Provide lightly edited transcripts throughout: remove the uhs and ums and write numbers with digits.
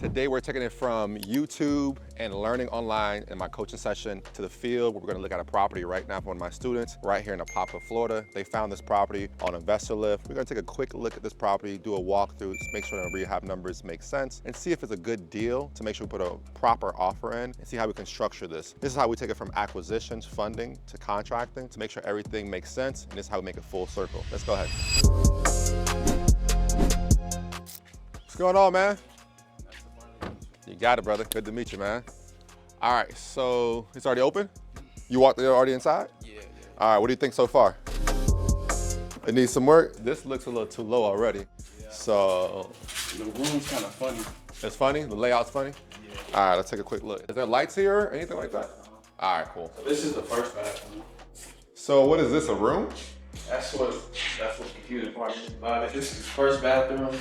Today we're taking it from YouTube and learning online in my coaching session to the field where we're gonna look at a property right now for one of my students right here in Apopka, Florida. They found this property on Investor Lift. We're gonna take a quick look at this property, do a walkthrough, just make sure the rehab numbers make sense and see if it's a good deal to make sure we put a proper offer in and see how we can structure this. This is how we take it from acquisitions, funding to contracting to make sure everything makes sense, and this is how we make it full circle. Let's go ahead. What's going on, man? You got it, brother. Good to meet you, man. All right, so it's already open? You walked there already inside? Yeah. All right, what do you think so far? It needs some work? This looks a little too low already. Yeah. So. The room's kind of funny. It's funny? The layout's funny? Yeah. All right, let's take a quick look. Is there lights here or anything like that? All right, cool. So this is the first bathroom. So what is this, a room? That's what the computer department is about. This is the first bathroom.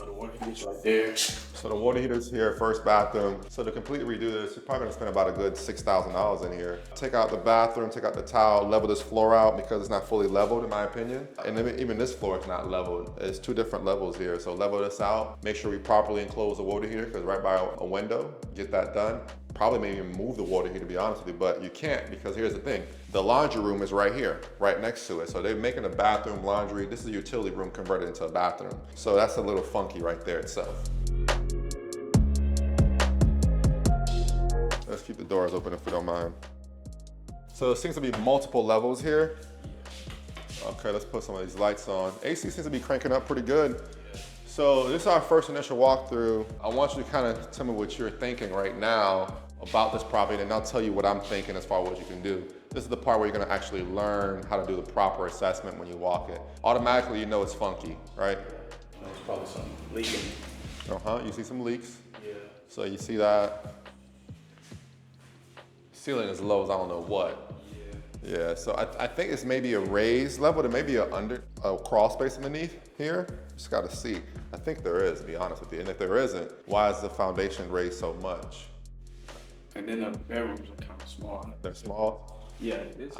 The water heater's right there. So the water heater's here, first bathroom. So to completely redo this, you're probably gonna spend about a good $6,000 in here. Take out the bathroom, take out the tile, level this floor out because it's not fully leveled in my opinion. And even this floor is not leveled. It's two different levels here. So level this out, make sure we properly enclose the water heater because right by a window, get that done. Probably maybe move the water heater to be honest with you, but you can't because here's the thing. The laundry room is right here, right next to it. So they're making a bathroom, laundry. This is a utility room converted into a bathroom. So that's a little funky right there itself. Let's keep the doors open if we don't mind. So it seems to be multiple levels here. Okay, let's put some of these lights on. AC seems to be cranking up pretty good. So this is our first initial walkthrough. I want you to kind of tell me what you're thinking right now about this property, and I'll tell you what I'm thinking as far as what you can do. This is the part where you're gonna actually learn how to do the proper assessment when you walk it. Automatically, you know it's funky, right? There's probably some leaking. You see some leaks. Yeah. So you see that. Ceiling is low as I don't know what. Yeah, so I think it's maybe a raised level. There may be a crawl space underneath here. Just gotta see. I think there is, to be honest with you. And if there isn't, why is the foundation raised so much? And then the bedrooms are kind of small. They're small? Yeah, this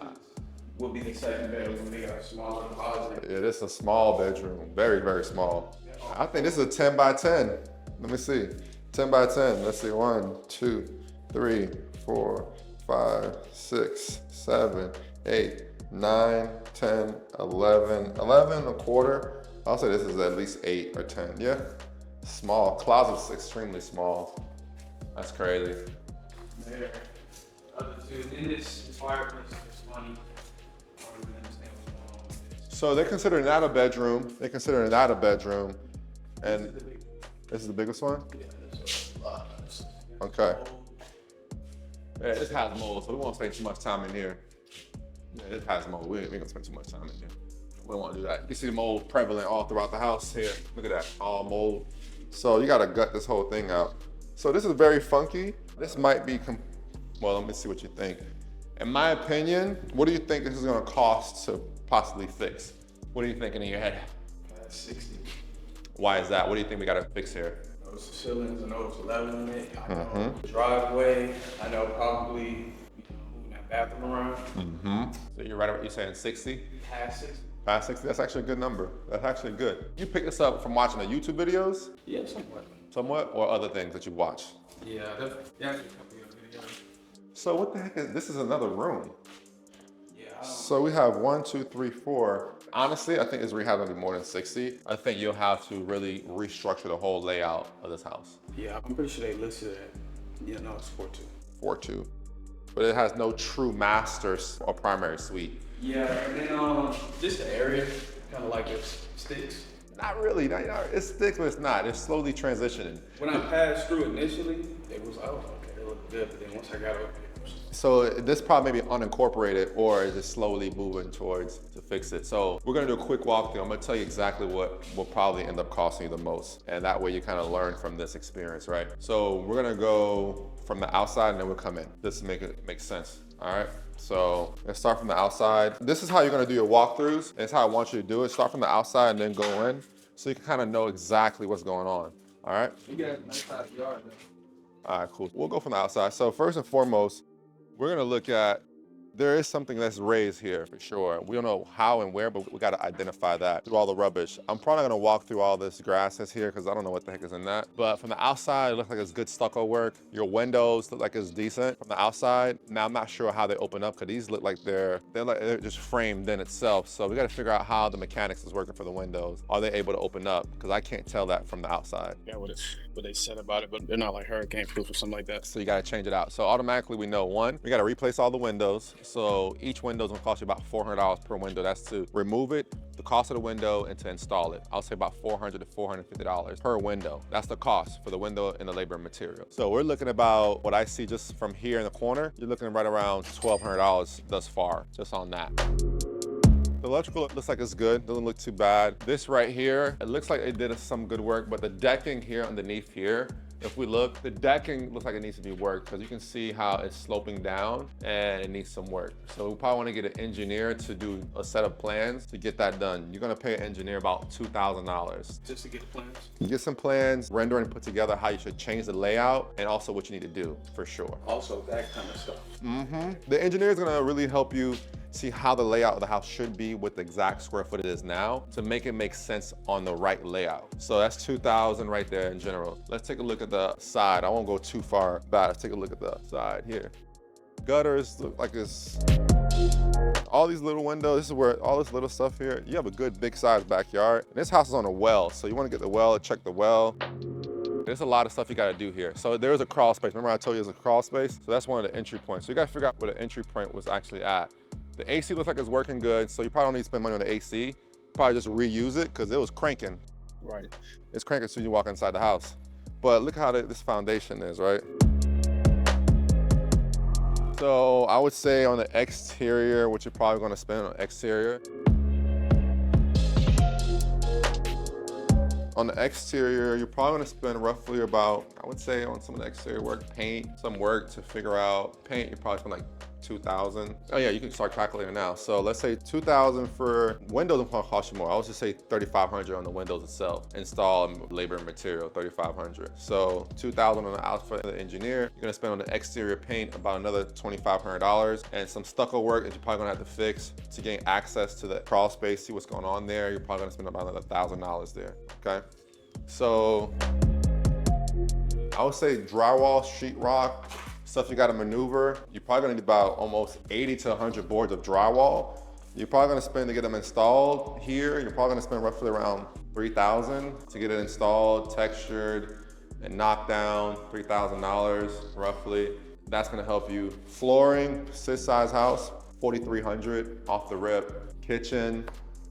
will be the second bedroom. They got a smaller closet. Yeah, this is a small bedroom. Very, very small. I think this is a 10 by 10. Let me see. 10 by 10. Let's see. 1, 2, 3, 4, 5, 6, 7, 8, 9, 10, 11, 11 and a quarter. I'll say this is at least 8 or 10. Yeah, small. Closet's extremely small. That's crazy. There. Other two. In this fireplace, there's money. I don't really understand what's going on with this. So they're considering that a bedroom. They're considering that a bedroom. And this is the biggest one? Yeah, there's a lot. Okay. Yeah, this has mold, so we won't spend too much time in here. Yeah, this has mold. We ain't gonna spend too much time in here. We don't want to do that. You see the mold prevalent all throughout the house here. Look at that, all mold. So you gotta gut this whole thing out. So this is very funky. This might be, well, let me see what you think. In my opinion, what do you think this is gonna cost to possibly fix? What are you thinking in your head? 60. Why is that? What do you think we gotta fix here? Those ceilings, I know it's leveling it. I know the driveway. I know probably moving that bathroom around. So you're right about you saying 60? Past 60. Past 60, that's actually a good number. That's actually good. You picked this up from watching the YouTube videos? Yeah, somewhat. Somewhat, or other things that you watch? Yeah, definitely a couple of videos. So what the heck is, this is another room. Yeah, So we have 1, 2, 3, 4. Honestly, I think this rehab gonna be more than 60. I think you'll have to really restructure the whole layout of this house. yeah, I'm pretty sure they listed it. Yeah, no, it's 4-2. 4-2. But it has no true master or primary suite. Yeah, and then just the area, kind of like it's sticks. Not really, it's thick, but it's not. It's slowly transitioning. When I passed through initially, it was okay, it looked good, but then once I got over it, So this probably may be unincorporated or is just slowly moving towards to fix it. So we're gonna do a quick walkthrough. I'm gonna tell you exactly what will probably end up costing you the most. And that way you kind of learn from this experience, right? So we're gonna go from the outside and then we'll come in. This make sense, all right? So let's start from the outside. This is how you're gonna do your walkthroughs. It's how I want you to do it. Start from the outside and then go in. So you can kind of know exactly what's going on, all right? you got a nice size yard though. All right, cool. We'll go from the outside. So first and foremost, we're gonna look at There is something that's raised here for sure. We don't know how and where, but we gotta identify that through all the rubbish. I'm probably gonna walk through all this grass that's here because I don't know what the heck is in that. But from the outside, it looks like it's good stucco work. Your windows look like it's decent from the outside. Now I'm not sure how they open up because these look like they're just framed in itself. So we gotta figure out how the mechanics is working for the windows. Are they able to open up? Because I can't tell that from the outside. Yeah, what they said about it, but they're not like hurricane proof or something like that. So you gotta change it out. So automatically we know, one, we gotta replace all the windows. So each window's gonna cost you about $400 per window. That's to remove it, the cost of the window, and to install it. I'll say about $400 to $450 per window. That's the cost for the window and the labor and material. So we're looking about, what I see just from here in the corner, you're looking right around $1,200 thus far, just on that. The electrical looks like it's good, doesn't look too bad. This right here, it looks like it did some good work, but the decking here underneath here, if we look, the decking looks like it needs to be worked because you can see how it's sloping down and it needs some work. So we probably want to get an engineer to do a set of plans to get that done. You're gonna pay an engineer about $2,000. Just to get the plans? You get some plans, render and put together how you should change the layout and also what you need to do, for sure. Also that kind of stuff. The engineer is gonna really help you see how the layout of the house should be with the exact square foot it is now to make it make sense on the right layout. So that's $2,000 right there in general. Let's take a look at the side. I won't go too far back. Let's take a look at the side here. Gutters look like it's, all these little windows, this is where all this little stuff here, you have a good big sized backyard. And this house is on a well, so you wanna get the well, check the well. There's a lot of stuff you gotta do here. So there is a crawl space. Remember I told you there's a crawl space? So that's one of the entry points. So you gotta figure out where the entry point was actually at. The AC looks like it's working good, so you probably don't need to spend money on the AC. Probably just reuse it, because it was cranking. Right. It's cranking as soon as you walk inside the house. But look how this foundation is, right? So I would say on the exterior, what you're probably gonna spend on the exterior. On the exterior, you're probably gonna spend roughly about, I would say on some of the exterior work, paint, some work to figure out paint, you probably spend like 2,000. Oh yeah, you can start calculating now. So let's say 2,000 for windows, will cost you more. I would just say 3,500 on the windows itself. Install labor and material, 3,500. So 2,000 on the outside for the engineer. You're gonna spend on the exterior paint about another $2,500 and some stucco work that you're probably gonna have to fix to gain access to the crawl space, see what's going on there. You're probably gonna spend about another $1,000 there, okay? So I would say drywall, sheetrock, stuff you gotta maneuver. You're probably gonna need about almost 80 to 100 boards of drywall. You're probably gonna spend to get them installed here. You're probably gonna spend roughly around 3,000 to get it installed, textured, and knocked down, $3,000 roughly. That's gonna help you. Flooring, this size house, 4,300 off the rip. Kitchen,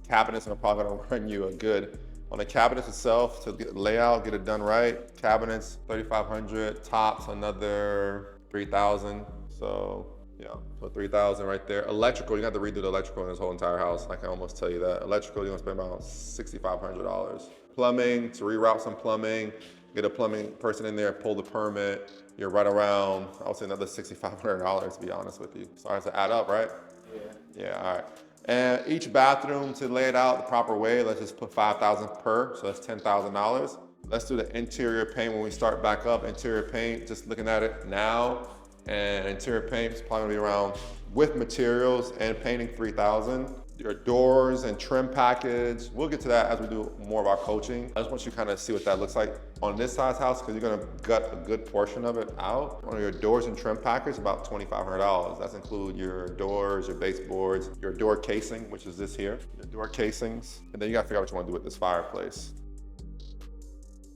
cabinets are probably gonna run you a good. On the cabinets itself, to get the layout, get it done right, cabinets, 3,500, tops, another 3,000. So, yeah, so 3,000 right there. Electrical, you got to redo the electrical in this whole entire house. I can almost tell you that. Electrical, you're gonna spend about $6,500. Plumbing, to reroute some plumbing, get a plumbing person in there, pull the permit, you're right around, I would say another $6,500 to be honest with you. Starting to add up, right? Yeah. Yeah, all right. And each bathroom, to lay it out the proper way, let's just put 5,000 per, so that's $10,000. Let's do the interior paint when we start back up. Interior paint, just looking at it now, and interior paint is probably gonna be around, with materials and painting, 3,000. Your doors and trim package, we'll get to that as we do more of our coaching. I just want you to kind of see what that looks like on this size house, because you're gonna gut a good portion of it out. On your doors and trim package, about $2,500. That's include your doors, your baseboards, your door casing, which is this here, your door casings. And then you gotta figure out what you wanna do with this fireplace.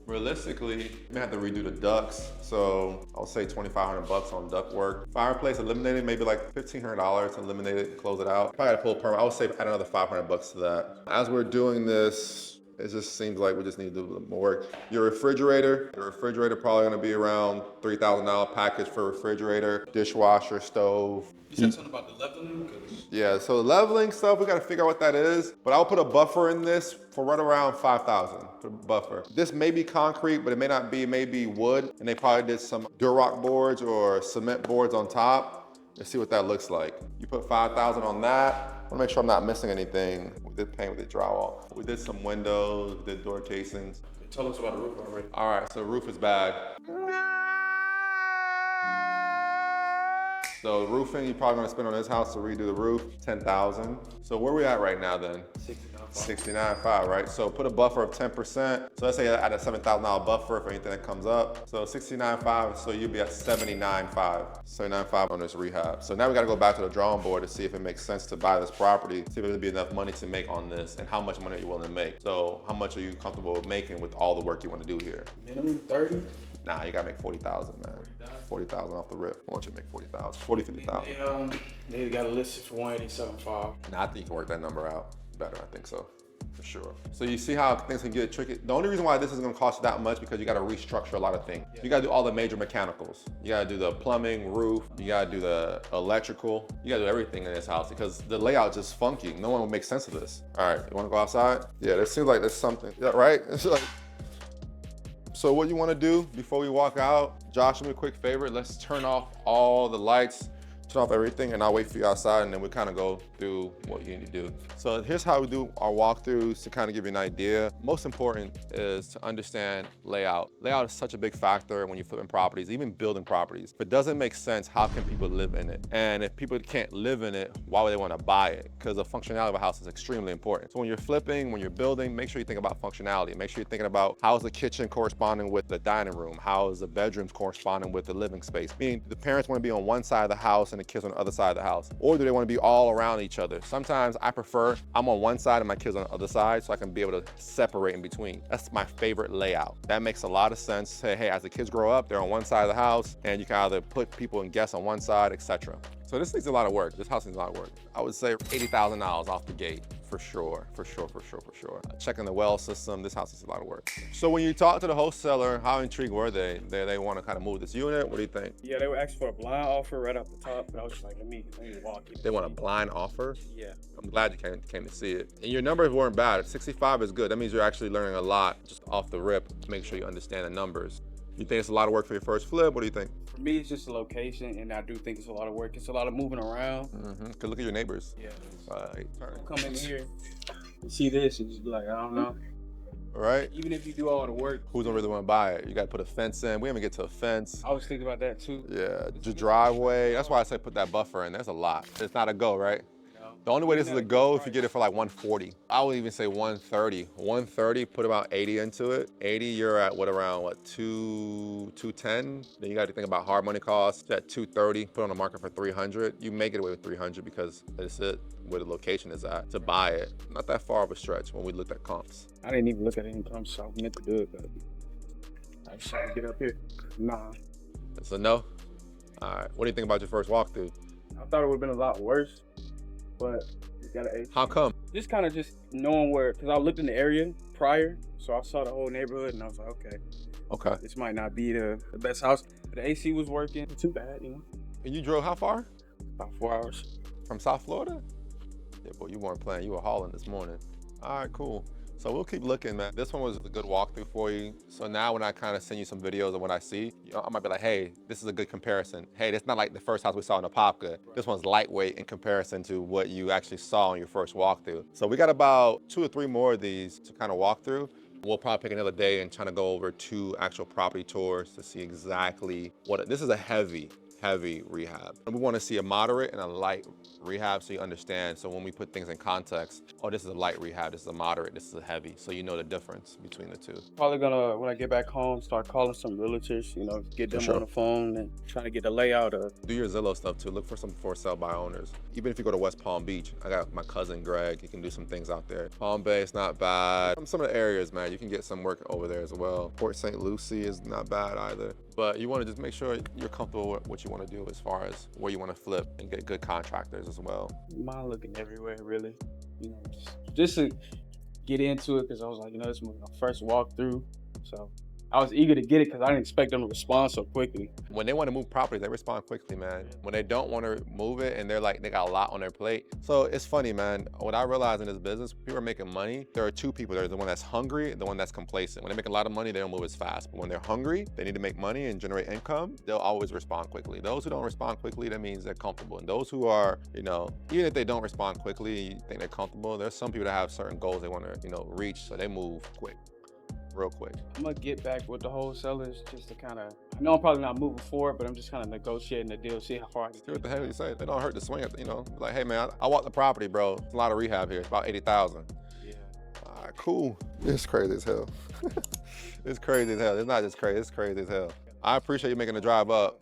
Realistically, you may have to redo the ducts, so I'll say $2,500 on duct work. Fireplace eliminated, maybe like $1,500 to eliminate it, close it out. Probably gotta pull a permit. I would say add another $500 to that. As we're doing this, it just seems like we just need to do a little more work. Your refrigerator probably gonna be around $3,000 package for refrigerator, dishwasher, stove. You said something about the leveling? Yeah, so the leveling stuff, we gotta figure out what that is, but I'll put a buffer in this for right around 5,000 for buffer. This may be concrete, but it may not be, it may be wood, and they probably did some Durock boards or cement boards on top. Let's see what that looks like. You put 5,000 on that. I wanna make sure I'm not missing anything. We did paint, we did drywall. We did some windows, we did door casings. Tell us about the roof already. All right, so roof is bad. So roofing, you're probably gonna spend on this house to redo the roof, 10,000. So where we at right now then? 69.5, right? So put a buffer of 10%. So let's say add a $7,000 buffer for anything that comes up. So 69.5, so you'll be at 79.5. 79.5 on this rehab. So now we gotta go back to the drawing board to see if it makes sense to buy this property, see if there'll be enough money to make on this and how much money are you willing to make. So how much are you comfortable making with all the work you wanna do here? Minimum 30. Nah, you gotta make 40,000, man. 40,000 off the rip. I want you to make 40,000, 40, 50,000. They got a listed for 187.5. Nah, I think you can work that number out better. I think so, for sure. So you see how things can get tricky. The only reason why this is gonna cost you that much because you gotta restructure a lot of things. You gotta do all the major mechanicals. You gotta do the plumbing, roof. You gotta do the electrical. You gotta do everything in this house because the layout is just funky. No one will make sense of this. All right, you wanna go outside? Yeah, this seems like there's something, yeah, right? It's like, so what you wanna do before we walk out, Josh, do me a quick favor. Let's turn off all the lights, turn off everything, and I'll wait for you outside, and then we kind of go through what you need to do. So here's how we do our walkthroughs to kind of give you an idea. Most important is to understand layout. Layout is such a big factor when you're flipping properties, even building properties. If it doesn't make sense, how can people live in it? And if people can't live in it, why would they want to buy it? Because the functionality of a house is extremely important. So when you're flipping, when you're building, make sure you think about functionality. Make sure you're thinking about how is the kitchen corresponding with the dining room? How is the bedrooms corresponding with the living space? Meaning the parents want to be on one side of the house and the kids on the other side of the house? Or do they want to be all around each other? Sometimes I prefer I'm on one side and my kids on the other side so I can be able to separate in between. That's my favorite layout. That makes a lot of sense. Say, hey, as the kids grow up, they're on one side of the house and you can either put people and guests on one side, etc. So this needs a lot of work. This house needs a lot of work. I would say $80,000 off the gate. For sure. Checking the well system, this house is a lot of work. So when you talk to the wholesaler, how intrigued were they? They want to kind of move this unit? What do you think? Yeah, they were asking for a blind offer right off the top, but I was just like, let me walk it. They want a blind offer? Yeah. I'm glad you came to see it. And your numbers weren't bad. 65 is good. That means you're actually learning a lot just off the rip to make sure you understand the numbers. You think it's a lot of work for your first flip? What do you think? For me, it's just a location, and I do think it's a lot of work. It's a lot of moving around. Cause look at your neighbors. Yeah. Right. Come in here, you see this, and just be like, I don't know. Right? Even if you do all the work, Who's gonna really want to buy it? You got to put a fence in. We haven't get to a fence. I was thinking about that too. Yeah, the driveway. That's why I say put that buffer in. There's a lot. It's not a go, right? The only way this is a go if you get it for like 140. I would even say 130. 130, put about 80 into it. 80, you're at around 210. Then you got to think about hard money costs at 230. Put on the market for 300. You make it away with 300 because that's it where the location is at to buy it. Not that far of a stretch when we looked at comps. I didn't even look at any comps, so I meant to do it, but I just tried to get up here. Nah. It's a no? All right. What do you think about your first walkthrough? I thought it would have been a lot worse, but you got an How come? Just kind of just knowing where, because I looked in the area prior, so I saw the whole neighborhood, and I was like, okay, this might not be the best house. But the AC was working. Too bad, you know. And you drove how far? About 4 hours. From South Florida? Yeah, boy, you weren't playing. You were hauling this morning. All right, cool. So we'll keep looking, man. This one was a good walkthrough for you. So now when I kind of send you some videos of what I see, I might be like, hey, this is a good comparison. Hey, that's not like the first house we saw in Apopka. This one's lightweight in comparison to what you actually saw on your first walkthrough. So we got about 2 or 3 more of these to kind of walk through. We'll probably pick another day and try to go over 2 actual property tours to see exactly this is a heavy rehab. And we want to see a moderate and a light rehab so you understand. So when we put things in context, oh, this is a light rehab, this is a moderate, this is a heavy. So you know the difference between the two. Probably gonna, when I get back home, start calling some realtors, get them on the phone and trying to get the layout of. Do your Zillow stuff too. Look for some for sale by owners. Even if you go to West Palm Beach, I got my cousin Greg, he can do some things out there. Palm Bay is not bad. Some of the areas, man, you can get some work over there as well. Port St. Lucie is not bad either. But you want to just make sure you're comfortable with what you want to do as far as where you want to flip and get good contractors as well. Mine looking everywhere, really. Just to get into it because I was like, this is my first walkthrough. So I was eager to get it because I didn't expect them to respond so quickly. When they want to move properties, they respond quickly, man. When they don't want to move it and they're like, they got a lot on their plate. So it's funny, man. What I realized in this business, people are making money. There are 2 people. There's the one that's hungry and the one that's complacent. When they make a lot of money, they don't move as fast. But when they're hungry, they need to make money and generate income, they'll always respond quickly. Those who don't respond quickly, that means they're comfortable. And those who are, even if they don't respond quickly, you think they're comfortable, there's some people that have certain goals they want to, reach, so they move quick. real quick. I'm gonna get back with the wholesalers just to kind of. I know I'm probably not moving forward, but I'm just kind of negotiating the deal, see how far I can See what the get. hell you say. They don't hurt to swing it, you know. Like, hey man, I walked the property, bro. It's a lot of rehab here. It's about 80,000. Yeah. All right, cool. It's crazy as hell. It's crazy as hell. It's not just crazy. It's crazy as hell. I appreciate you making the drive up.